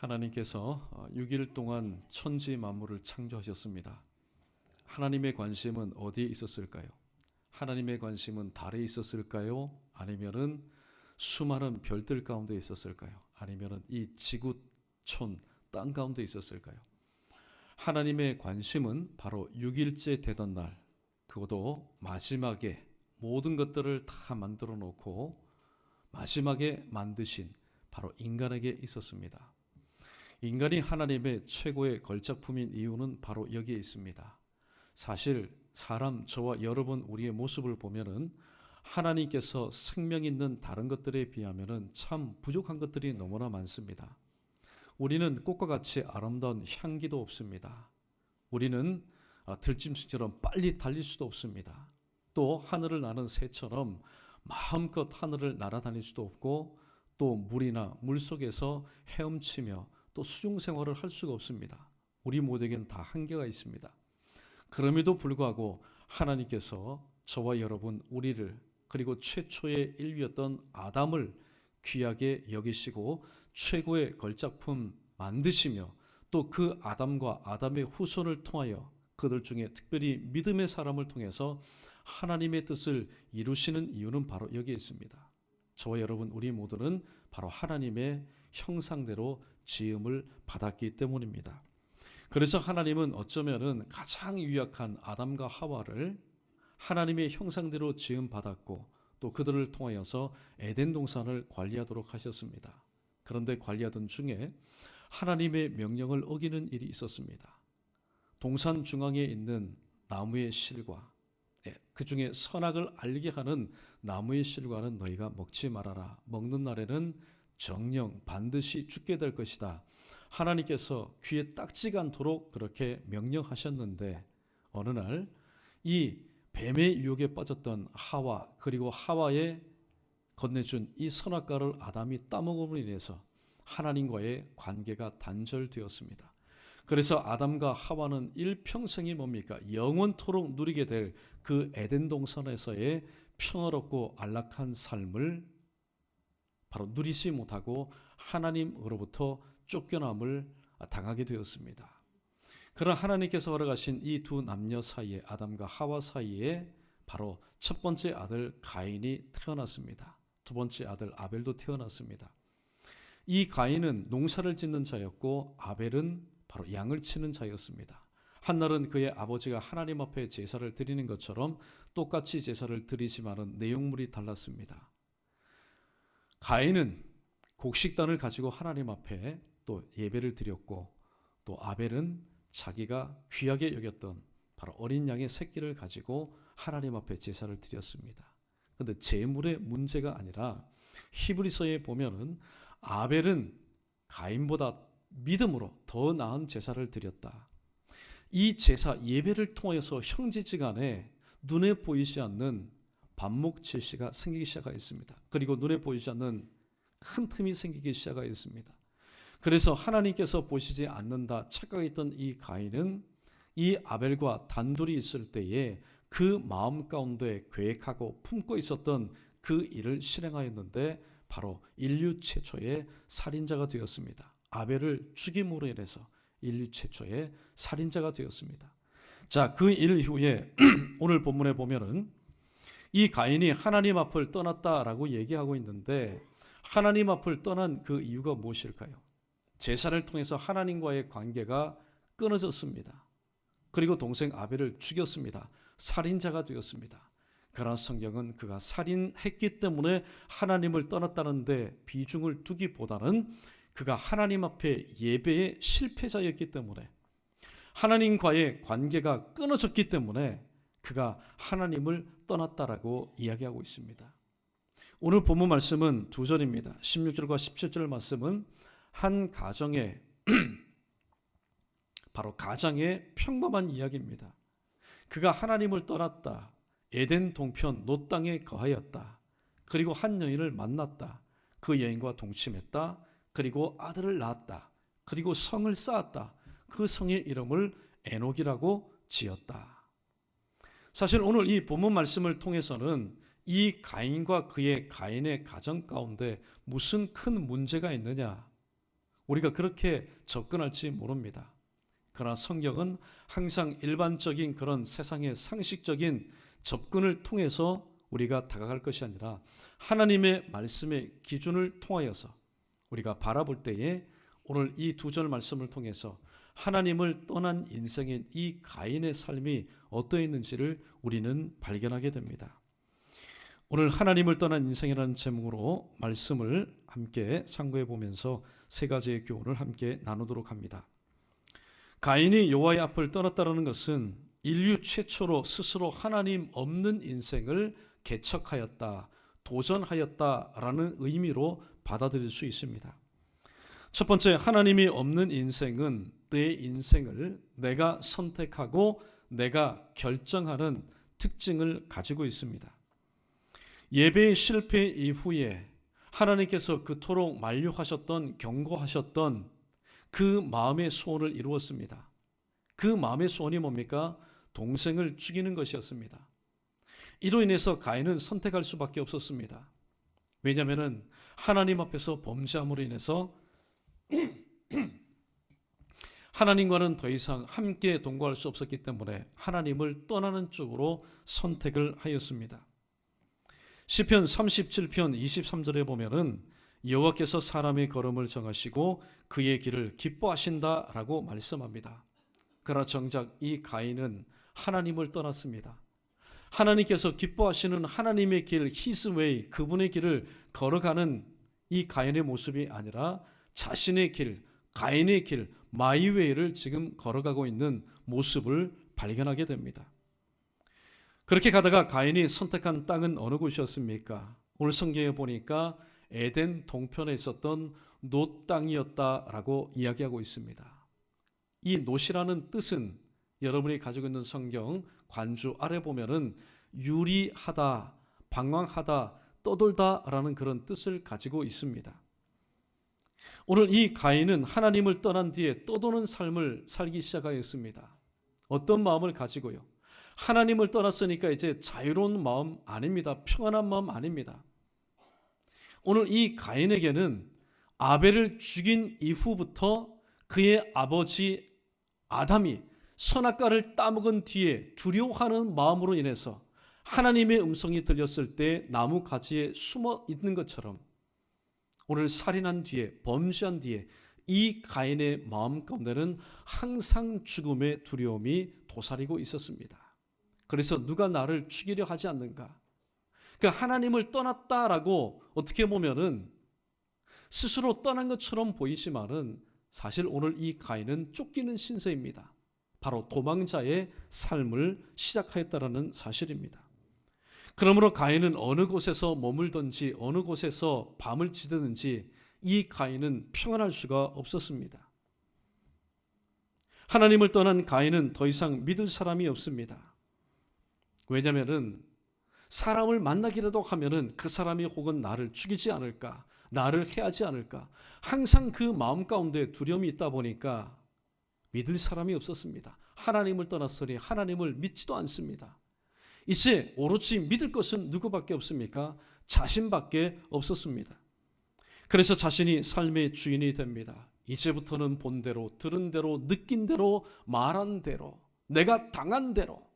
하나님께서 6일 동안 천지 만물을 창조하셨습니다. 하나님의 관심은 어디에 있었을까요? 하나님의 관심은 달에 있었을까요? 아니면은 수많은 별들 가운데 있었을까요? 아니면은 이 지구촌 땅 가운데 있었을까요? 하나님의 관심은 바로 6일째 되던 날, 그것도 마지막에 모든 것들을 다 만들어 놓고 마지막에 만드신 바로 인간에게 있었습니다. 인간이 하나님의 최고의 걸작품인 이유는 바로 여기에 있습니다. 사실 사람, 저와 여러분 우리의 모습을 보면은 하나님께서 생명 있는 다른 것들에 비하면은 참 부족한 것들이 너무나 많습니다. 우리는 꽃과 같이 아름다운 향기도 없습니다. 우리는 들짐승처럼 빨리 달릴 수도 없습니다. 또 하늘을 나는 새처럼 마음껏 하늘을 날아다닐 수도 없고, 또 물이나 물속에서 헤엄치며 또 수중 생활을 할 수가 없습니다. 우리 모두에게는 다 한계가 있습니다. 그럼에도 불구하고 하나님께서 저와 여러분 우리를, 그리고 최초의 인류였던 아담을 귀하게 여기시고 최고의 걸작품 만드시며, 또 그 아담과 아담의 후손을 통하여 그들 중에 특별히 믿음의 사람을 통해서 하나님의 뜻을 이루시는 이유는 바로 여기에 있습니다. 저와 여러분 우리 모두는 바로 하나님의 형상대로 지음을 받았기 때문입니다. 그래서 하나님은 어쩌면은 가장 유약한 아담과 하와를 하나님의 형상대로 지음 받았고, 또 그들을 통하여서 에덴 동산을 관리하도록 하셨습니다. 그런데 관리하던 중에 하나님의 명령을 어기는 일이 있었습니다. 동산 중앙에 있는 나무의 실과, 그 중에 선악을 알게 하는 나무의 실과는 너희가 먹지 말아라. 먹는 날에는 정령 반드시 죽게 될 것이다. 하나님께서 귀에 딱지가 않도록 그렇게 명령하셨는데, 어느 날 이 뱀의 유혹에 빠졌던 하와, 그리고 하와의 건네준 이 선악과를 아담이 따먹음으로 인해서 하나님과의 관계가 단절되었습니다. 그래서 아담과 하와는 일평생이 뭡니까? 영원토록 누리게 될 그 에덴 동산에서의 평화롭고 안락한 삶을 바로 누리지 못하고 하나님으로부터 쫓겨남을 당하게 되었습니다. 그러나 하나님께서 허락하신 이 두 남녀 사이에, 아담과 하와 사이에 바로 첫 번째 아들 가인이 태어났습니다. 두 번째 아들 아벨도 태어났습니다. 이 가인은 농사를 짓는 자였고, 아벨은 바로 양을 치는 자였습니다. 한날은 그의 아버지가 하나님 앞에 제사를 드리는 것처럼 똑같이 제사를 드리지만은 내용물이 달랐습니다. 가인은 곡식단을 가지고 하나님 앞에 또 예배를 드렸고, 또 아벨은 자기가 귀하게 여겼던 바로 어린 양의 새끼를 가지고 하나님 앞에 제사를 드렸습니다. 그런데 제물의 문제가 아니라 히브리서에 보면은 아벨은 가인보다 믿음으로 더 나은 제사를 드렸다. 이 제사 예배를 통해서 형제지간에 눈에 보이지 않는 반목질시가 생기기 시작하였습니다. 그리고 눈에 보이지 않는 큰 틈이 생기기 시작하였습니다. 그래서 하나님께서 보시지 않는다 착각했던 이 가인은 이 아벨과 단둘이 있을 때에 그 마음 가운데 계획하고 품고 있었던 그 일을 실행하였는데, 바로 인류 최초의 살인자가 되었습니다. 아벨을 죽임으로 인해서 인류 최초의 살인자가 되었습니다. 자, 그 일 이후에 오늘 본문에 보면은 이 가인이 하나님 앞을 떠났다라고 얘기하고 있는데, 하나님 앞을 떠난 그 이유가 무엇일까요? 제사를 통해서 하나님과의 관계가 끊어졌습니다. 그리고 동생 아벨을 죽였습니다. 살인자가 되었습니다. 그러나 성경은 그가 살인했기 때문에 하나님을 떠났다는데 비중을 두기보다는 그가 하나님 앞에 예배의 실패자였기 때문에, 하나님과의 관계가 끊어졌기 때문에 그가 하나님을 떠났다라고 이야기하고 있습니다. 오늘 본문 말씀은 두 절입니다. 16절과 17절 말씀은 한 가정의 바로 가정의 평범한 이야기입니다. 그가 하나님을 떠났다. 에덴 동편 놋 땅에 거하였다. 그리고 한 여인을 만났다. 그 여인과 동침했다. 그리고 아들을 낳았다. 그리고 성을 쌓았다. 그 성의 이름을 에녹이라고 지었다. 사실 오늘 이 본문 말씀을 통해서는 이 가인과 가인의 가정 가운데 무슨 큰 문제가 있느냐, 우리가 그렇게 접근할지 모릅니다. 그러나 성경은 항상 일반적인 그런 세상의 상식적인 접근을 통해서 우리가 다가갈 것이 아니라 하나님의 말씀의 기준을 통하여서 우리가 바라볼 때에 오늘 이 두 절 말씀을 통해서 하나님을 떠난 인생인 이 가인의 삶이 어떠했는지를 우리는 발견하게 됩니다. 오늘 하나님을 떠난 인생이라는 제목으로 말씀을 함께 상고해 보면서 세 가지의 교훈을 함께 나누도록 합니다. 가인이 여호와의 앞을 떠났다는 것은 인류 최초로 스스로 하나님 없는 인생을 개척하였다, 도전하였다라는 의미로 받아들일 수 있습니다. 첫 번째, 하나님이 없는 인생은 내 인생을 내가 선택하고 내가 결정하는 특징을 가지고 있습니다. 예배의 실패 이후에 하나님께서 그토록 만류하셨던, 경고하셨던 그 마음의 소원을 이루었습니다. 그 마음의 소원이 뭡니까? 동생을 죽이는 것이었습니다. 이로 인해서 가인은 선택할 수밖에 없었습니다. 왜냐하면 하나님 앞에서 범죄함으로 인해서 하나님과는 더 이상 함께 동거할 수 없었기 때문에 하나님을 떠나는 쪽으로 선택을 하였습니다. 시편 37편 23절에 보면은 여호와께서 사람의 걸음을 정하시고 그의 길을 기뻐하신다라고 말씀합니다. 그러나 정작 이 가인은 하나님을 떠났습니다. 하나님께서 기뻐하시는 하나님의 길, His way, 그분의 길을 걸어가는 이 가인의 모습이 아니라 자신의 길, 가인의 길, 마이 웨이를 지금 걸어가고 있는 모습을 발견하게 됩니다. 그렇게 가다가 가인이 선택한 땅은 어느 곳이었습니까? 오늘 성경에 보니까 에덴 동편에 있었던 놋 땅이었다라고 이야기하고 있습니다. 이 놋이라는 뜻은 여러분이 가지고 있는 성경 관주 아래 보면은 유리하다, 방황하다, 떠돌다라는 그런 뜻을 가지고 있습니다. 오늘 이 가인은 하나님을 떠난 뒤에 떠도는 삶을 살기 시작하였습니다. 어떤 마음을 가지고요? 하나님을 떠났으니까 이제 자유로운 마음 아닙니다. 평안한 마음 아닙니다. 오늘 이 가인에게는 아벨을 죽인 이후부터 그의 아버지 아담이 선악과를 따먹은 뒤에 두려워하는 마음으로 인해서 하나님의 음성이 들렸을 때 나무 가지에 숨어 있는 것처럼 오늘 살인한 뒤에, 범죄한 뒤에 이 가인의 마음 가운데는 항상 죽음의 두려움이 도사리고 있었습니다. 그래서 누가 나를 죽이려 하지 않는가? 그 하나님을 떠났다라고 어떻게 보면은 스스로 떠난 것처럼 보이지만은 사실 오늘 이 가인은 쫓기는 신세입니다. 바로 도망자의 삶을 시작하였다라는 사실입니다. 그러므로 가인은 어느 곳에서 머물든지 어느 곳에서 밤을 지새든지 이 가인은 평안할 수가 없었습니다. 하나님을 떠난 가인은 더 이상 믿을 사람이 없습니다. 왜냐하면 사람을 만나기라도 하면은 그 사람이 혹은 나를 죽이지 않을까, 나를 해하지 않을까, 항상 그 마음 가운데 두려움이 있다 보니까 믿을 사람이 없었습니다. 하나님을 떠났으니 하나님을 믿지도 않습니다. 이제 오로지 믿을 것은 누구밖에 없습니까? 자신밖에 없었습니다. 그래서 자신이 삶의 주인이 됩니다. 이제부터는 본 대로, 들은 대로, 느낀 대로, 말한 대로, 내가 당한 대로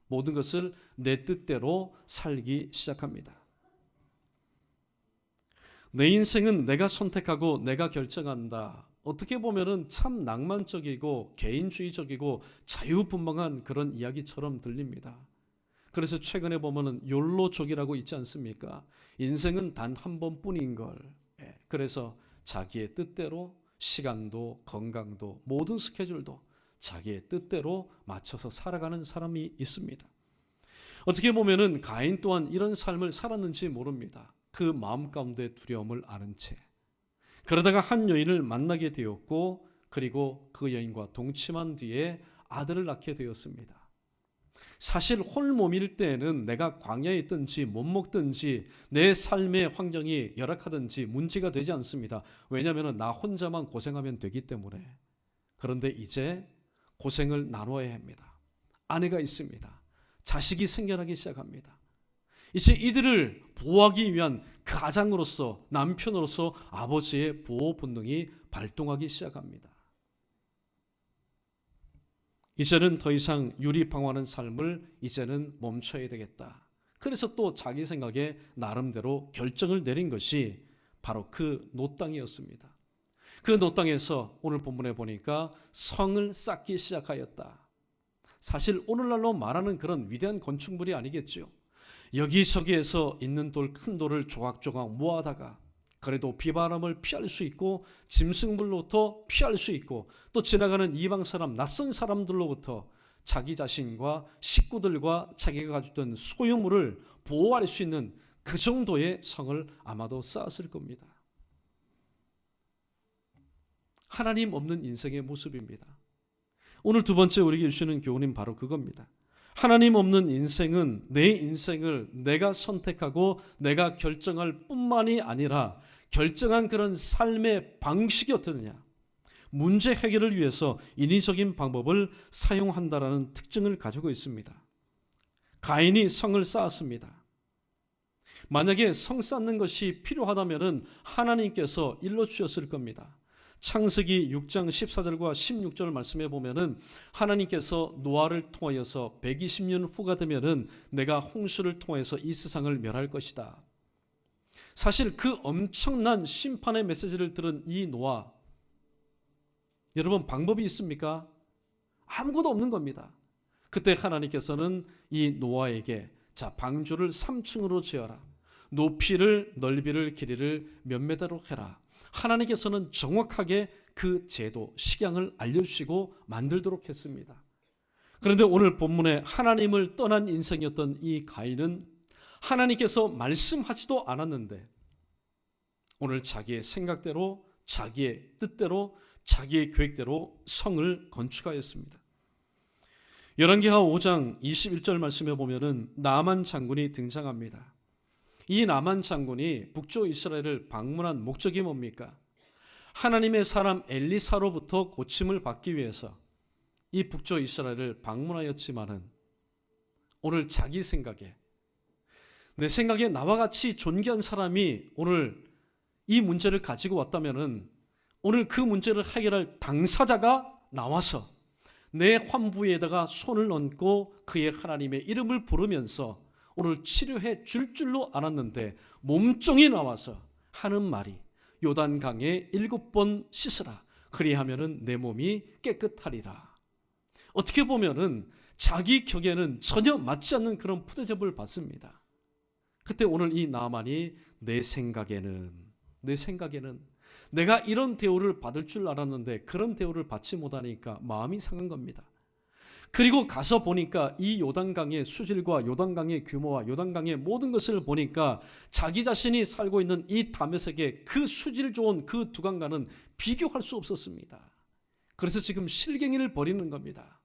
모든 것을 내 뜻대로 살기 시작합니다. 내 인생은 내가 선택하고 내가 결정한다. 어떻게 보면은 참 낭만적이고 개인주의적이고 자유분방한 그런 이야기처럼 들립니다. 그래서 최근에 보면은 욜로족이라고 있지 않습니까? 인생은 단 한 번뿐인 걸. 그래서 자기의 뜻대로 시간도 건강도 모든 스케줄도 자기의 뜻대로 맞춰서 살아가는 사람이 있습니다. 어떻게 보면은 가인 또한 이런 삶을 살았는지 모릅니다. 그 마음 가운데 두려움을 아는 채. 그러다가 한 여인을 만나게 되었고 그리고 그 여인과 동침한 뒤에 아들을 낳게 되었습니다. 사실 홀몸일 때에는 내가 광야에 있든지 못 먹든지 내 삶의 환경이 열악하든지 문제가 되지 않습니다. 왜냐하면 나 혼자만 고생하면 되기 때문에. 그런데 이제 고생을 나눠야 합니다. 아내가 있습니다. 자식이 생겨나기 시작합니다. 이제 이들을 보호하기 위한 가장으로서, 남편으로서 아버지의 보호 본능이 발동하기 시작합니다. 이제는 더 이상 유리방황하는 삶을 이제는 멈춰야 되겠다. 그래서 또 자기 생각에 나름대로 결정을 내린 것이 바로 그 노땅이었습니다. 그 노땅에서 오늘 본문에 보니까 성을 쌓기 시작하였다. 사실 오늘날로 말하는 그런 위대한 건축물이 아니겠죠. 여기저기에서 있는 돌, 큰 돌을 조각조각 모아다가 그래도 비바람을 피할 수 있고 짐승물로부터 피할 수 있고 또 지나가는 이방 사람, 낯선 사람들로부터 자기 자신과 식구들과 자기가 가지고 있던 소유물을 보호할 수 있는 그 정도의 성을 아마도 쌓았을 겁니다. 하나님 없는 인생의 모습입니다. 오늘 두 번째 우리에게 주시는 교훈은 바로 그겁니다. 하나님 없는 인생은 내 인생을 내가 선택하고 내가 결정할 뿐만이 아니라 결정한 그런 삶의 방식이 어떠느냐, 문제 해결을 위해서 인위적인 방법을 사용한다라는 특징을 가지고 있습니다. 가인이 성을 쌓았습니다. 만약에 성 쌓는 것이 필요하다면 하나님께서 일러주셨을 겁니다. 창세기 6장 14절과 16절 말씀해 보면은 하나님께서 노아를 통하여서 120년 후가 되면은 내가 홍수를 통해서 이 세상을 멸할 것이다. 사실 그 엄청난 심판의 메시지를 들은 이 노아, 여러분 방법이 있습니까? 아무것도 없는 겁니다. 그때 하나님께서는 이 노아에게 자, 방주를 3층으로 지어라. 높이를, 넓이를, 길이를 몇 메다로 해라. 하나님께서는 정확하게 그 제도, 식양을 알려주시고 만들도록 했습니다. 그런데 오늘 본문에 하나님을 떠난 인생이었던 이 가인은 하나님께서 말씀하지도 않았는데 오늘 자기의 생각대로, 자기의 뜻대로, 자기의 계획대로 성을 건축하였습니다. 열왕기하 5장 21절 말씀에 보면은 나만 장군이 등장합니다. 이 나만 장군이 북쪽 이스라엘을 방문한 목적이 뭡니까? 하나님의 사람 엘리사로부터 고침을 받기 위해서 이 북쪽 이스라엘을 방문하였지만은 오늘 자기 생각에, 내 생각에 나와 같이 존귀한 사람이 오늘 이 문제를 가지고 왔다면은 오늘 그 문제를 해결할 당사자가 나와서 내 환부에다가 손을 얹고 그의 하나님의 이름을 부르면서 오늘 치료해 줄 줄로 알았는데 몸종이 나와서 하는 말이 요단강에 7번 씻으라. 그리하면은 내 몸이 깨끗하리라. 어떻게 보면은 자기 격에는 전혀 맞지 않는 그런 푸대접을 받습니다. 그때 오늘 이 나만이 내 생각에는 내가 이런 대우를 받을 줄 알았는데 그런 대우를 받지 못하니까 마음이 상한 겁니다. 그리고 가서 보니까 이 요단강의 수질과 요단강의 규모와 요단강의 모든 것을 보니까 자기 자신이 살고 있는 이 다메섹의 그 수질 좋은 그 두 강과는 비교할 수 없었습니다. 그래서 지금 실갱이를 벌이는 겁니다.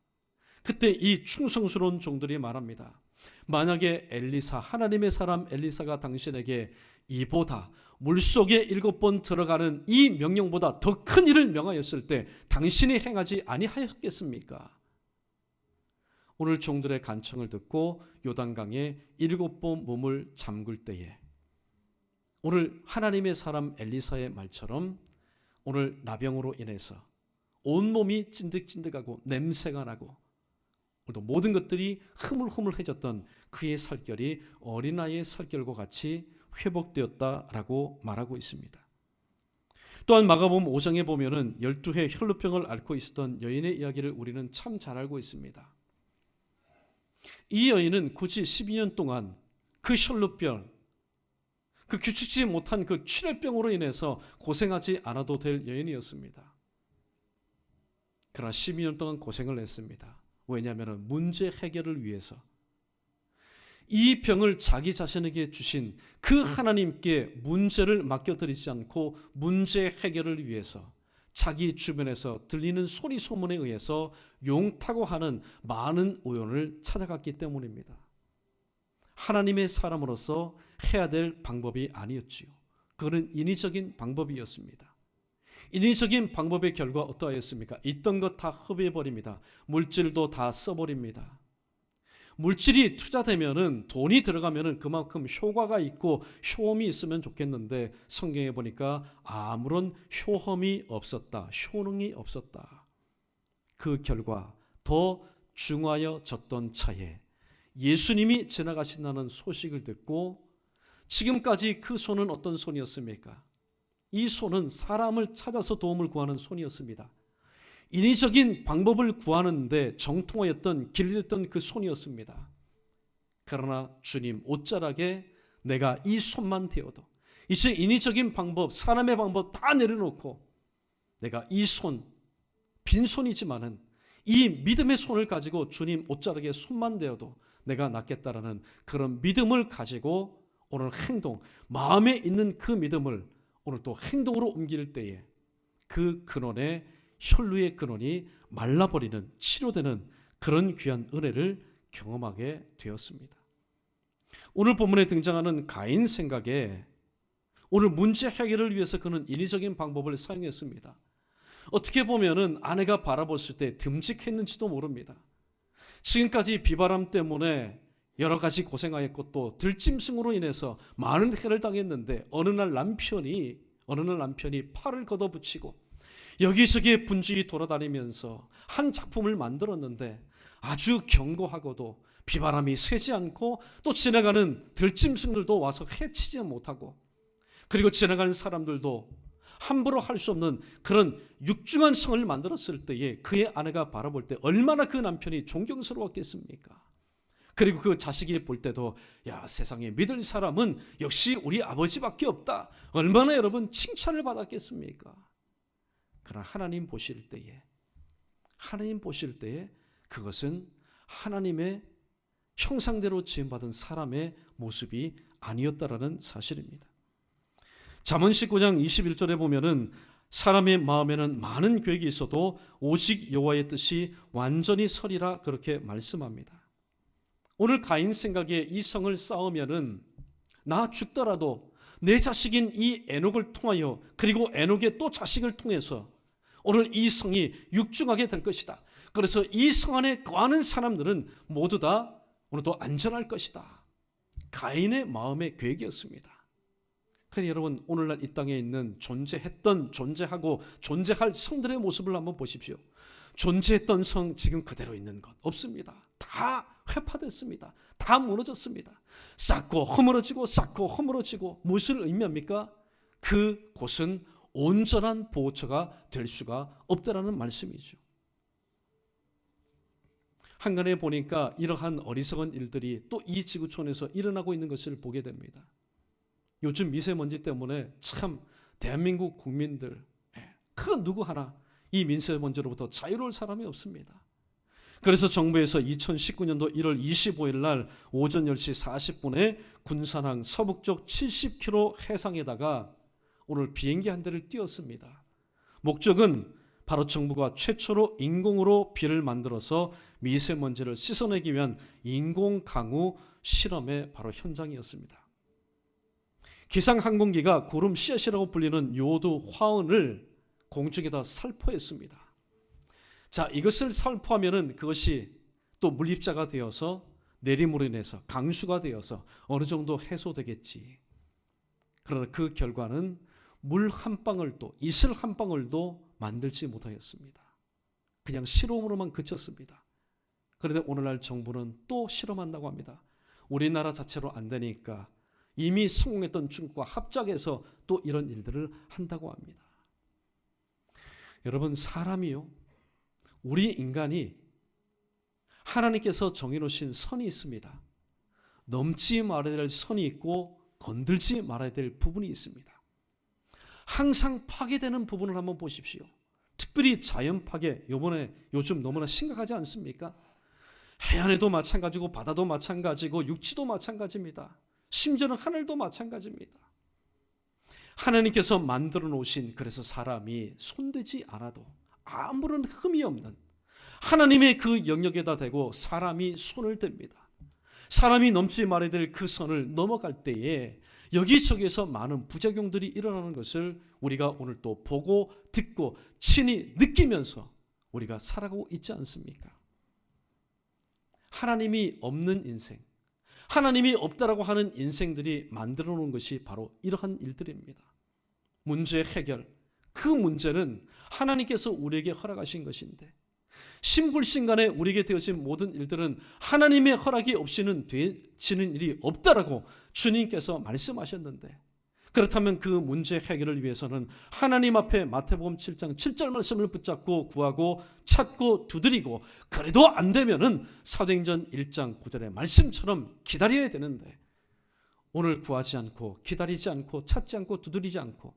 그때 이 충성스러운 종들이 말합니다. 만약에 엘리사, 하나님의 사람 엘리사가 당신에게 이보다 물속에 7번 들어가는 이 명령보다 더 큰 일을 명하였을 때 당신이 행하지 아니하였겠습니까? 오늘 종들의 간청을 듣고 요단강에 7번 몸을 잠글 때에 오늘 하나님의 사람 엘리사의 말처럼 오늘 나병으로 인해서 온몸이 찐득찐득하고 냄새가 나고 또 모든 것들이 흐물흐물해졌던 그의 살결이 어린아이의 살결과 같이 회복되었다라고 말하고 있습니다. 또한 마가복음 5장에 보면은 12해 혈루병을 앓고 있었던 여인의 이야기를 우리는 참 잘 알고 있습니다. 이 여인은 굳이 12년 동안 그 혈루병, 그 규칙지 못한 그 출혈병으로 인해서 고생하지 않아도 될 여인이었습니다. 그러나 12년 동안 고생을 했습니다. 왜냐하면 문제 해결을 위해서 이 병을 자기 자신에게 주신 그 하나님께 문제를 맡겨드리지 않고 문제 해결을 위해서 자기 주변에서 들리는 소리 소문에 의해서 용타고 하는 많은 의원을 찾아갔기 때문입니다. 하나님의 사람으로서 해야 될 방법이 아니었지요. 그거는 인위적인 방법이었습니다. 인위적인 방법의 결과 어떠하였습니까? 있던 것 다 허비해버립니다. 물질도 다 써버립니다. 물질이 투자되면은 돈이 들어가면은 그만큼 효과가 있고 효험이 있으면 좋겠는데 성경에 보니까 아무런 효험이 없었다. 효능이 없었다. 그 결과 더 중하여졌던 차에 예수님이 지나가신다는 소식을 듣고 지금까지 그 손은 어떤 손이었습니까? 이 손은 사람을 찾아서 도움을 구하는 손이었습니다. 인위적인 방법을 구하는데 정통하였던 길렸던 그 손이었습니다. 그러나 주님 옷자락에 내가 이 손만 대어도 이제 인위적인 방법, 사람의 방법 다 내려놓고 내가 이 손, 빈손이지만은 이 믿음의 손을 가지고 주님 옷자락에 손만 대어도 내가 낫겠다라는 그런 믿음을 가지고 오늘 행동, 마음에 있는 그 믿음을 오늘 또 행동으로 옮길 때에 그 근원의 혈루의 근원이 말라버리는, 치료되는 그런 귀한 은혜를 경험하게 되었습니다. 오늘 본문에 등장하는 가인 생각에 오늘 문제 해결을 위해서 그는 인위적인 방법을 사용했습니다. 어떻게 보면은 아내가 바라봤을 때 듬직했는지도 모릅니다. 지금까지 비바람 때문에 여러 가지 고생하였고 또 들짐승으로 인해서 많은 해를 당했는데 어느 날 남편이 팔을 걷어붙이고 여기저기 분주히 돌아다니면서 한 작품을 만들었는데 아주 견고하고도 비바람이 세지 않고 또 지나가는 들짐승들도 와서 해치지 못하고 그리고 지나가는 사람들도 함부로 할 수 없는 그런 육중한 성을 만들었을 때에 그의 아내가 바라볼 때 얼마나 그 남편이 존경스러웠겠습니까? 그리고 그 자식이 볼 때도 야, 세상에 믿을 사람은 역시 우리 아버지밖에 없다. 얼마나 여러분 칭찬을 받았겠습니까? 그러나 하나님 보실 때에 그것은 하나님의 형상대로 지음받은 사람의 모습이 아니었다라는 사실입니다. 잠언 19장 21절에 보면은 사람의 마음에는 많은 계획이 있어도 오직 여호와의 뜻이 완전히 서리라 그렇게 말씀합니다. 오늘 가인 생각에 이 성을 쌓으면은 나 죽더라도 내 자식인 이 에녹을 통하여 그리고 에녹의 또 자식을 통해서 오늘 이 성이 육중하게 될 것이다. 그래서 이 성 안에 거하는 사람들은 모두 다 오늘도 안전할 것이다. 가인의 마음의 계획이었습니다. 그러니 여러분 오늘날 이 땅에 있는 존재하고 존재할 성들의 모습을 한번 보십시오. 존재했던 성 지금 그대로 있는 것 없습니다. 다 회파됐습니다. 다 무너졌습니다. 쌓고 허물어지고 무엇을 의미합니까? 그 곳은 온전한 보호처가 될 수가 없다라는 말씀이죠. 한간에 보니까 이러한 어리석은 일들이 또 이 지구촌에서 일어나고 있는 것을 보게 됩니다. 요즘 미세먼지 때문에 참 대한민국 국민들 그 누구 하나 이 미세먼지로부터 자유로울 사람이 없습니다. 그래서 정부에서 2019년도 1월 25일 날 오전 10시 40분에 군산항 서북쪽 70km 해상에다가 오늘 비행기 한 대를 띄웠습니다. 목적은 바로 정부가 최초로 인공으로 비를 만들어서 미세먼지를 씻어내기 위한 인공강우 실험의 바로 현장이었습니다. 기상항공기가 구름 씨앗이라고 불리는 요도 화원을 공중에다 살포했습니다. 자, 이것을 살포하면은 그것이 또 물입자가 되어서 내림으로 인해서 강수가 되어서 어느 정도 해소되겠지. 그러나 그 결과는 물 한 방울도 이슬 한 방울도 만들지 못하였습니다. 그냥 실험으로만 그쳤습니다. 그런데 오늘날 정부는 또 실험한다고 합니다. 우리나라 자체로 안 되니까 이미 성공했던 중국과 합작해서 또 이런 일들을 한다고 합니다. 여러분 사람이요, 우리 인간이 하나님께서 정해놓으신 선이 있습니다. 넘지 말아야 될 선이 있고 건들지 말아야 될 부분이 있습니다. 항상 파괴되는 부분을 한번 보십시오. 특별히 자연 파괴, 요즘 너무나 심각하지 않습니까? 해안에도 마찬가지고 바다도 마찬가지고 육지도 마찬가지입니다. 심지어는 하늘도 마찬가지입니다. 하나님께서 만들어 놓으신 그래서 사람이 손대지 않아도 아무런 흠이 없는 하나님의 그 영역에다 대고 사람이 손을 댑니다. 사람이 넘지 말아야 될 그 선을 넘어갈 때에 여기저기에서 많은 부작용들이 일어나는 것을 우리가 오늘 또 보고 듣고 친히 느끼면서 우리가 살아가고 있지 않습니까? 하나님이 없는 인생, 하나님이 없다라고 하는 인생들이 만들어 놓은 것이 바로 이러한 일들입니다. 문제 해결, 그 문제는 하나님께서 우리에게 허락하신 것인데 신불신간에 우리에게 되어진 모든 일들은 하나님의 허락이 없이는 되지는 일이 없다라고 주님께서 말씀하셨는데, 그렇다면 그 문제 해결을 위해서는 하나님 앞에 마태복음 7장 7절 말씀을 붙잡고 구하고 찾고 두드리고, 그래도 안 되면은 사도행전 1장 9절의 말씀처럼 기다려야 되는데, 오늘 구하지 않고 기다리지 않고 찾지 않고 두드리지 않고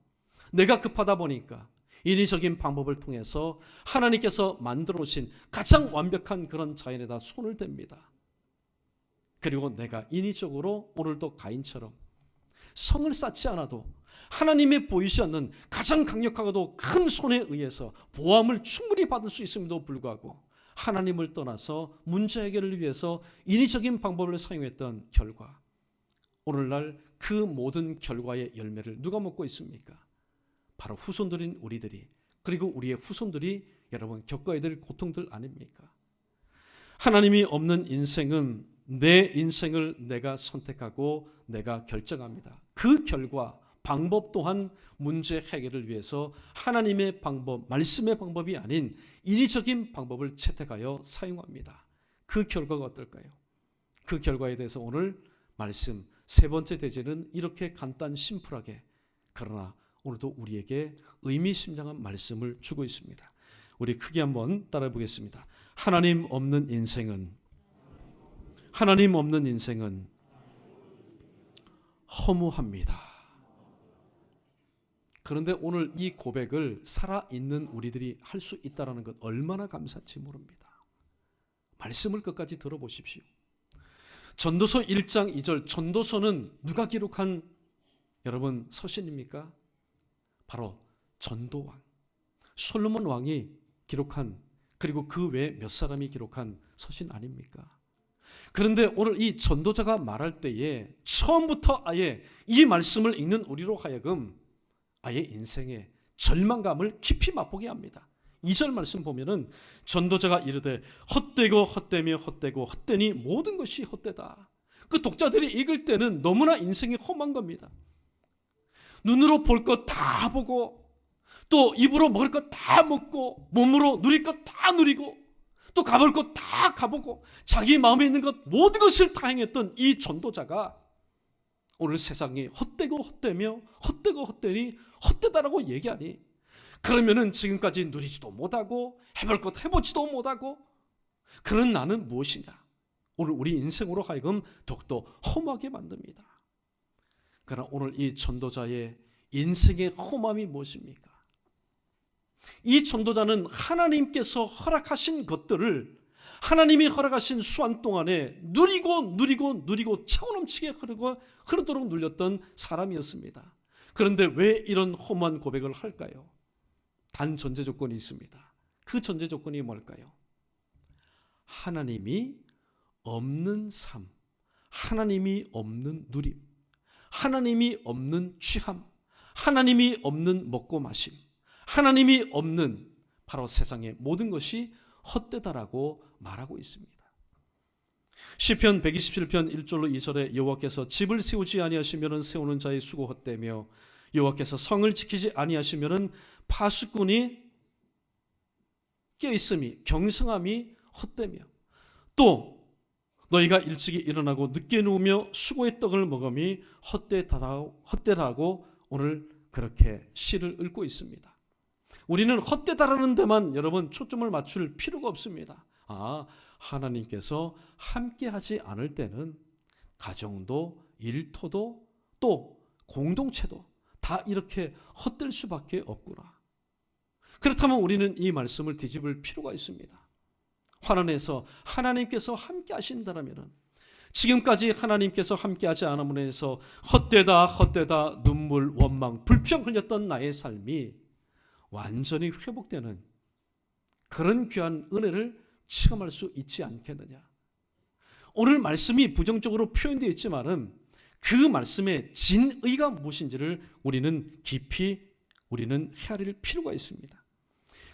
내가 급하다 보니까 인위적인 방법을 통해서 하나님께서 만들어 놓으신 가장 완벽한 그런 자연에다 손을 댑니다. 그리고 내가 인위적으로 오늘도 가인처럼 성을 쌓지 않아도 하나님의 보이지 않는 가장 강력하고도 큰 손에 의해서 보암을 충분히 받을 수 있음에도 불구하고 하나님을 떠나서 문제 해결을 위해서 인위적인 방법을 사용했던 결과, 오늘날 그 모든 결과의 열매를 누가 먹고 있습니까? 바로 후손들인 우리들이, 그리고 우리의 후손들이 여러분 겪어야 될 고통들 아닙니까? 하나님이 없는 인생은 내 인생을 내가 선택하고 내가 결정합니다. 그 결과 방법 또한 문제 해결을 위해서 하나님의 방법, 말씀의 방법이 아닌 인위적인 방법을 채택하여 사용합니다. 그 결과가 어떨까요? 그 결과에 대해서 오늘 말씀 세 번째 대제는 이렇게 간단 심플하게, 그러나 오늘도 우리에게 의미심장한 말씀을 주고 있습니다. 우리 크게 한번 따라 보겠습니다. 하나님 없는 인생은 허무합니다. 그런데 오늘 이 고백을 살아있는 우리들이 할 수 있다는 것 얼마나 감사한지 모릅니다. 말씀을 끝까지 들어보십시오. 전도서 1장 2절, 전도서는 누가 기록한 여러분 서신입니까? 바로 전도왕 솔로몬 왕이 기록한, 그리고 그 외에 몇 사람이 기록한 서신 아닙니까? 그런데 오늘 이 전도자가 말할 때에 처음부터 아예 이 말씀을 읽는 우리로 하여금 아예 인생의 절망감을 깊이 맛보게 합니다. 2절 말씀 보면은 전도자가 이르되 헛되고 헛되며 헛되고 헛되니 모든 것이 헛되다. 그 독자들이 읽을 때는 너무나 인생이 험한 겁니다. 눈으로 볼 것 다 보고, 또 입으로 먹을 것 다 먹고, 몸으로 누릴 것 다 누리고, 또 가볼 것 다 가보고, 자기 마음에 있는 것 모든 것을 다 행했던 이 전도자가 오늘 세상이 헛되고 헛되며 헛되고 헛되니 헛되다라고 얘기하니, 그러면은 지금까지 누리지도 못하고 해볼 것 해보지도 못하고 그런 나는 무엇이냐? 오늘 우리 인생으로 하여금 더욱더 험하게 만듭니다. 그러나 오늘 이 전도자의 인생의 험함이 무엇입니까? 이 전도자는 하나님께서 허락하신 것들을 하나님이 허락하신 수한 동안에 누리고 차고 넘치게 흐르도록 눌렸던 사람이었습니다. 그런데 왜 이런 험한 고백을 할까요? 단 전제 조건이 있습니다. 그 전제 조건이 뭘까요? 하나님이 없는 삶, 하나님이 없는 누림, 하나님이 없는 취함, 하나님이 없는 먹고 마심, 하나님이 없는 바로 세상의 모든 것이 헛되다라고 말하고 있습니다. 시편 127편 1절로 2절에 여호와께서 집을 세우지 아니하시면은 세우는 자의 수고 헛되며 여호와께서 성을 지키지 아니하시면은 파수꾼이 깨어있음이 경성함이 헛되며, 또 너희가 일찍이 일어나고 늦게 누우며 수고의 떡을 먹음이 헛되다고 오늘 그렇게 시를 읊고 있습니다. 우리는 헛되다라는 데만 여러분 초점을 맞출 필요가 없습니다. 하나님께서 함께하지 않을 때는 가정도 일터도 또 공동체도 다 이렇게 헛될 수밖에 없구나. 그렇다면 우리는 이 말씀을 뒤집을 필요가 있습니다. 환원에서 하나님께서 함께 하신다면, 지금까지 하나님께서 함께하지 않음으로 해서 헛되다 눈물 원망 불평 흘렸던 나의 삶이 완전히 회복되는 그런 귀한 은혜를 체험할 수 있지 않겠느냐. 오늘 말씀이 부정적으로 표현되어 있지만은 그 말씀의 진의가 무엇인지를 우리는 깊이 헤아릴 필요가 있습니다.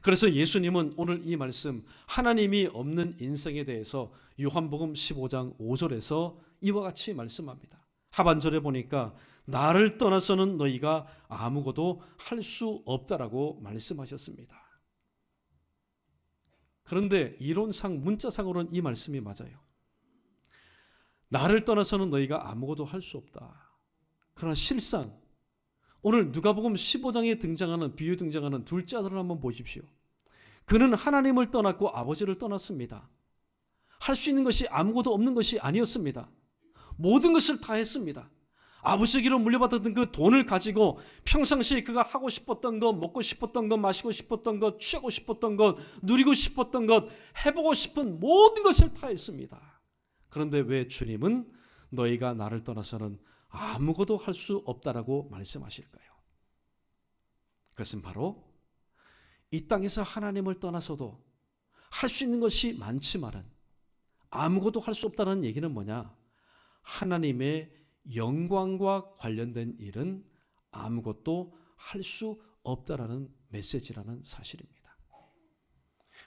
그래서 예수님은 오늘 이 말씀 하나님이 없는 인생에 대해서 요한복음 15장 5절에서 이와 같이 말씀합니다. 하반절에 보니까 나를 떠나서는 너희가 아무것도 할 수 없다라고 말씀하셨습니다. 그런데 이론상 문자상으로는 이 말씀이 맞아요. 나를 떠나서는 너희가 아무것도 할 수 없다. 그러나 실상 오늘 누가복음 15장에 등장하는 비유 등장하는 둘째 아들을 한번 보십시오. 그는 하나님을 떠났고 아버지를 떠났습니다. 할 수 있는 것이 아무것도 없는 것이 아니었습니다. 모든 것을 다 했습니다. 아버지에게로 물려받았던 그 돈을 가지고 평상시에 그가 하고 싶었던 것, 먹고 싶었던 것, 마시고 싶었던 것, 취하고 싶었던 것, 누리고 싶었던 것, 해보고 싶은 모든 것을 다 했습니다. 그런데 왜 주님은 너희가 나를 떠나서는 아무것도 할 수 없다라고 말씀하실까요? 그것은 바로 이 땅에서 하나님을 떠나서도 할 수 있는 것이 많지만은 아무것도 할 수 없다는 얘기는 뭐냐? 하나님의 영광과 관련된 일은 아무것도 할 수 없다라는 메시지라는 사실입니다.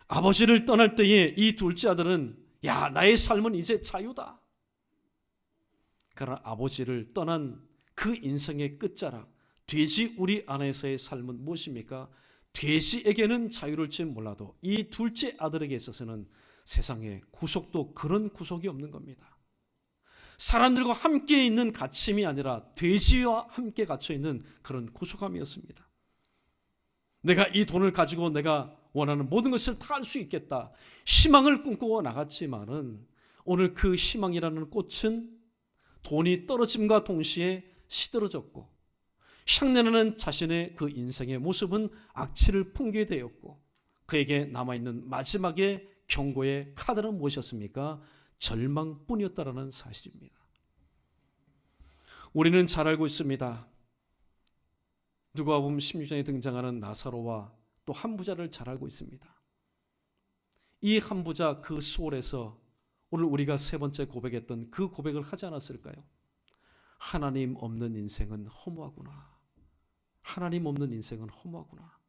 아버지를 떠날 때에 이 둘째 아들은 야, 나의 삶은 이제 자유다. 그러나 아버지를 떠난 그 인생의 끝자락, 돼지 우리 안에서의 삶은 무엇입니까? 돼지에게는 자유를지 몰라도 이 둘째 아들에게 있어서는 세상에 구속도 그런 구속이 없는 겁니다. 사람들과 함께 있는 갇힘이 아니라 돼지와 함께 갇혀있는 그런 구속함이었습니다. 내가 이 돈을 가지고 내가 원하는 모든 것을 다 할 수 있겠다. 희망을 꿈꾸고 나갔지만은 오늘 그 희망이라는 꽃은 돈이 떨어짐과 동시에 시들어졌고 향내나는 자신의 그 인생의 모습은 악취를 풍기게 되었고 그에게 남아있는 마지막의 경고의 카드는 무엇이었습니까? 절망뿐이었다라는 사실입니다. 우리는 잘 알고 있습니다. 누가복음 16장에 등장하는 나사로와 또 한 부자를 잘 알고 있습니다. 이 한 부자 그 수월에서 오늘 우리가 세 번째 고백했던 그 고백을 하지 않았을까요? 하나님 없는 인생은 허무하구나. 하나님 없는 인생은 허무하구나.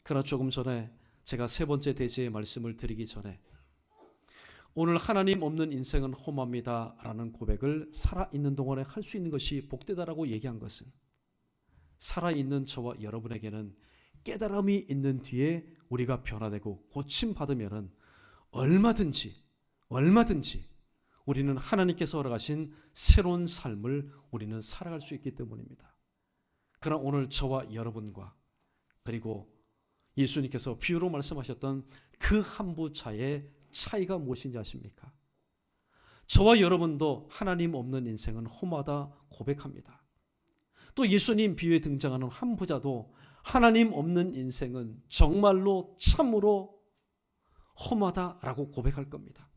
그러나 조금 전에 제가 세 번째 대지의 말씀을 드리기 전에 오늘 하나님 없는 인생은 허무합니다 라는 고백을 살아있는 동안에 할 수 있는 것이 복되다라고 얘기한 것은 살아있는 저와 여러분에게는 깨달음이 있는 뒤에 우리가 변화되고 고침받으면 얼마든지 우리는 하나님께서 허락하신 새로운 삶을 우리는 살아갈 수 있기 때문입니다. 그러나 오늘 저와 여러분과 그리고 예수님께서 비유로 말씀하셨던 그 한 부자의 차이가 무엇인지 아십니까? 저와 여러분도 하나님 없는 인생은 허무하다 고백합니다. 또 예수님 비유에 등장하는 한 부자도 하나님 없는 인생은 정말로 참으로 험하다라고 고백할 겁니다.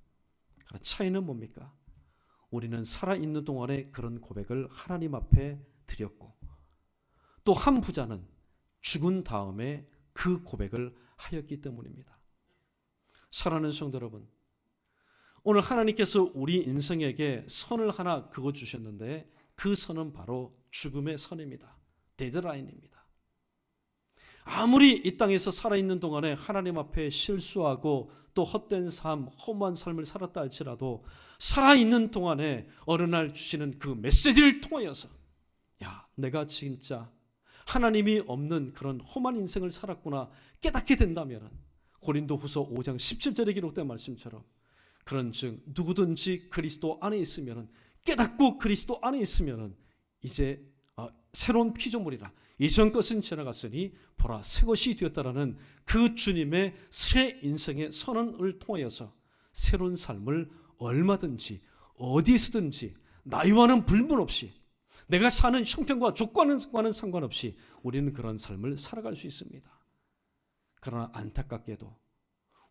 차이는 뭡니까? 우리는 살아있는 동안에 그런 고백을 하나님 앞에 드렸고 또 한 부자는 죽은 다음에 그 고백을 하였기 때문입니다. 사랑하는 성도 여러분, 오늘 하나님께서 우리 인생에게 선을 하나 그어주셨는데 그 선은 바로 죽음의 선입니다. 데드라인입니다. 아무리 이 땅에서 살아있는 동안에 하나님 앞에 실수하고 또 헛된 삶, 허무한 삶을 살았다 할지라도 살아있는 동안에 어느 날 주시는 그 메시지를 통하여서 야, 내가 진짜 하나님이 없는 그런 험한 인생을 살았구나 깨닫게 된다면 고린도후서 5장 17절에 기록된 말씀처럼 그런즉 누구든지 그리스도 안에 있으면 깨닫고 그리스도 안에 있으면 이제 새로운 피조물이라 이전 것은 지나갔으니 보라 새 것이 되었다라는 그 주님의 새 인생의 선언을 통하여서 새로운 삶을 얼마든지 어디서든지 나이와는 불문없이 내가 사는 형편과 조건과는 상관없이 우리는 그런 삶을 살아갈 수 있습니다. 그러나 안타깝게도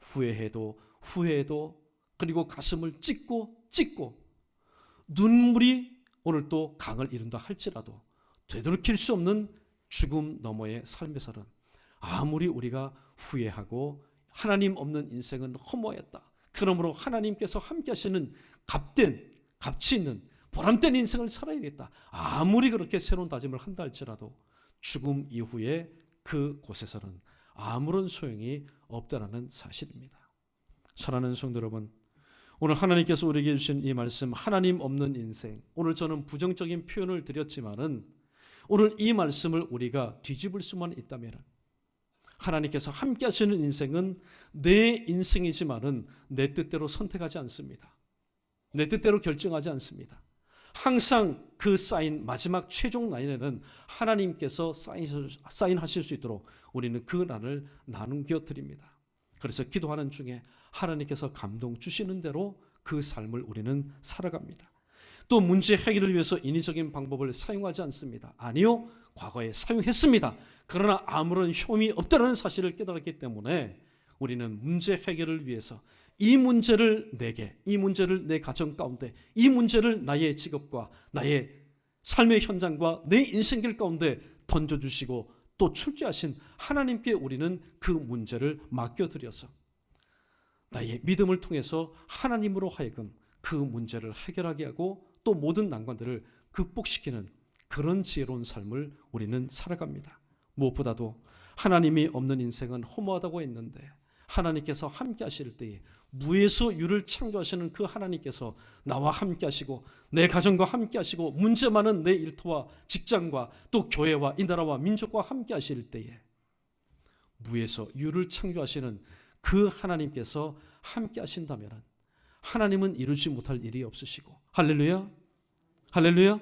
후회해도 그리고 가슴을 찢고 눈물이 오늘 또 강을 이룬다 할지라도 되돌이킬 수 없는 죽음 너머의 삶에서는 아무리 우리가 후회하고 하나님 없는 인생은 허무하였다. 그러므로 하나님께서 함께 하시는 값치 있는 보람된 인생을 살아야겠다. 아무리 그렇게 새로운 다짐을 한다 할지라도 죽음 이후에 그 곳에서는 아무런 소용이 없다라는 사실입니다. 사랑하는 성도 여러분, 오늘 하나님께서 우리에게 주신 이 말씀, 하나님 없는 인생, 오늘 저는 부정적인 표현을 드렸지만은 오늘 이 말씀을 우리가 뒤집을 수만 있다면 하나님께서 함께 하시는 인생은 내 인생이지만은 내 뜻대로 선택하지 않습니다. 내 뜻대로 결정하지 않습니다. 항상 그 사인, 마지막 최종 라인에는 하나님께서 사인하실 수 있도록 우리는 그 난을 나누겨 드립니다. 그래서 기도하는 중에 하나님께서 감동 주시는 대로 그 삶을 우리는 살아갑니다. 또 문제 해결을 위해서 인위적인 방법을 사용하지 않습니다. 아니요, 과거에 사용했습니다. 그러나 아무런 효험이 없다는 사실을 깨달았기 때문에 우리는 문제 해결을 위해서 이 문제를 내게, 이 문제를 내 가정 가운데, 이 문제를 나의 직업과 나의 삶의 현장과 내 인생길 가운데 던져주시고 또 출제하신 하나님께 우리는 그 문제를 맡겨드려서 나의 믿음을 통해서 하나님으로 하여금 그 문제를 해결하게 하고 또 모든 난관들을 극복시키는 그런 지혜로운 삶을 우리는 살아갑니다. 무엇보다도 하나님이 없는 인생은 허무하다고 했는데 하나님께서 함께 하실 때에 무에서 유를 창조하시는 그 하나님께서 나와 함께 하시고 내 가정과 함께 하시고 문제 많은 내 일터와 직장과 또 교회와 이 나라와 민족과 함께 하실 때에 무에서 유를 창조하시는 그 하나님께서 함께 하신다면 하나님은 이루지 못할 일이 없으시고, 할렐루야, 할렐루야.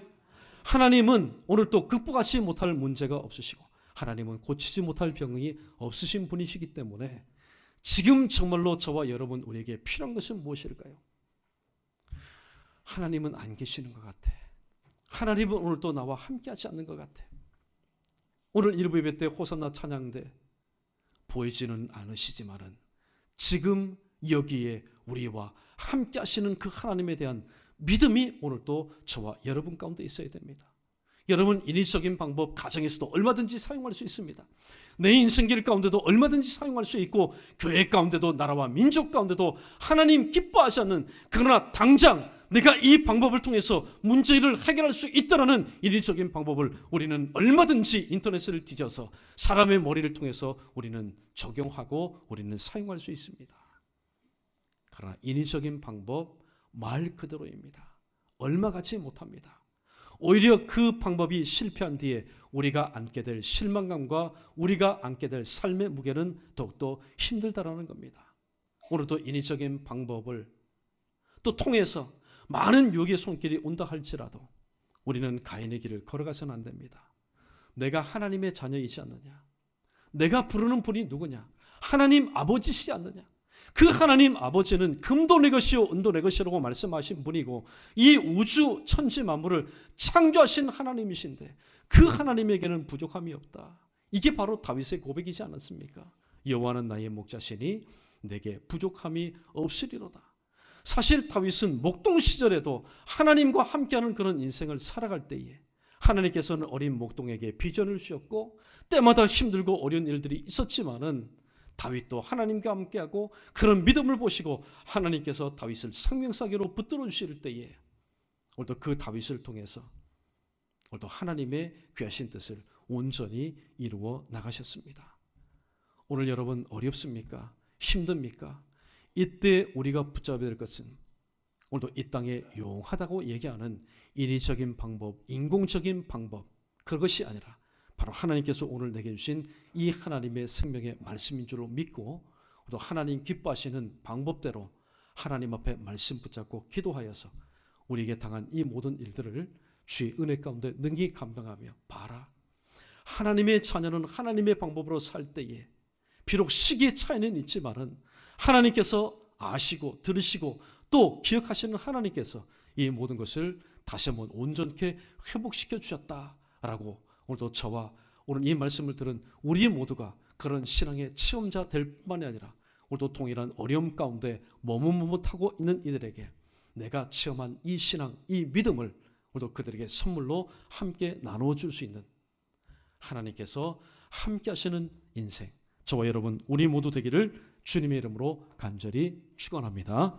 하나님은 오늘 또 극복하지 못할 문제가 없으시고 하나님은 고치지 못할 병이 없으신 분이시기 때문에 지금 정말로 저와 여러분 우리에게 필요한 것은 무엇일까요? 하나님은 안 계시는 것 같아. 하나님은 오늘 또 나와 함께하지 않는 것 같아. 오늘 일부 예배 때 호산나 찬양대 보이지는 않으시지만은 지금 여기에 우리와 함께하시는 그 하나님에 대한 믿음이 오늘 또 저와 여러분 가운데 있어야 됩니다. 여러분 인위적인 방법 가정에서도 얼마든지 사용할 수 있습니다. 내 인생길 가운데도 얼마든지 사용할 수 있고 교회 가운데도 나라와 민족 가운데도 하나님 기뻐하지 않는, 그러나 당장 내가 이 방법을 통해서 문제를 해결할 수 있다는 인위적인 방법을 우리는 얼마든지 인터넷을 뒤져서 사람의 머리를 통해서 우리는 적용하고 우리는 사용할 수 있습니다. 그러나 인위적인 방법 말 그대로입니다. 얼마 가지 못합니다. 오히려 그 방법이 실패한 뒤에 우리가 안게 될 실망감과 우리가 안게 될 삶의 무게는 더욱더 힘들다라는 겁니다. 오늘도 인위적인 방법을 또 통해서 많은 유혹의 손길이 온다 할지라도 우리는 가인의 길을 걸어가서는 안 됩니다. 내가 하나님의 자녀이지 않느냐? 내가 부르는 분이 누구냐? 하나님 아버지시지 않느냐? 그 하나님 아버지는 금도 내 것이요 은도 내 것이라고 말씀하신 분이고 이 우주 천지 만물을 창조하신 하나님이신데 그 하나님에게는 부족함이 없다. 이게 바로 다윗의 고백이지 않았습니까? 여호와는 나의 목자시니 내게 부족함이 없으리로다. 사실 다윗은 목동 시절에도 하나님과 함께하는 그런 인생을 살아갈 때에 하나님께서는 어린 목동에게 비전을 주셨고 때마다 힘들고 어려운 일들이 있었지만은 다윗도 하나님과 함께하고 그런 믿음을 보시고 하나님께서 다윗을 생명사기로 붙들어 주실 때에 오늘도 그 다윗을 통해서 오늘도 하나님의 귀하신 뜻을 온전히 이루어 나가셨습니다. 오늘 여러분 어렵습니까? 힘듭니까? 이때 우리가 붙잡아야 될 것은 오늘도 이 땅에 용하다고 얘기하는 인위적인 방법, 인공적인 방법, 그것이 아니라 바로 하나님께서 오늘 내게 주신 이 하나님의 생명의 말씀인 줄로 믿고 또 하나님 기뻐하시는 방법대로 하나님 앞에 말씀 붙잡고 기도하여서 우리에게 당한 이 모든 일들을 주의 은혜 가운데 능히 감당하며 봐라. 하나님의 자녀는 하나님의 방법으로 살 때에 비록 시기의 차이는 있지만은 하나님께서 아시고 들으시고 또 기억하시는 하나님께서 이 모든 것을 다시 한번 온전케 회복시켜 주셨다라고 오늘도 저와 오늘 이 말씀을 들은 우리 모두가 그런 신앙의 체험자 될 뿐만이 아니라 오늘도 동일한 어려움 가운데 머뭇머뭇하고 있는 이들에게 내가 체험한 이 신앙, 이 믿음을 오늘도 그들에게 선물로 함께 나눠줄 수 있는 하나님께서 함께 하시는 인생, 저와 여러분 우리 모두 되기를 주님의 이름으로 간절히 축원합니다.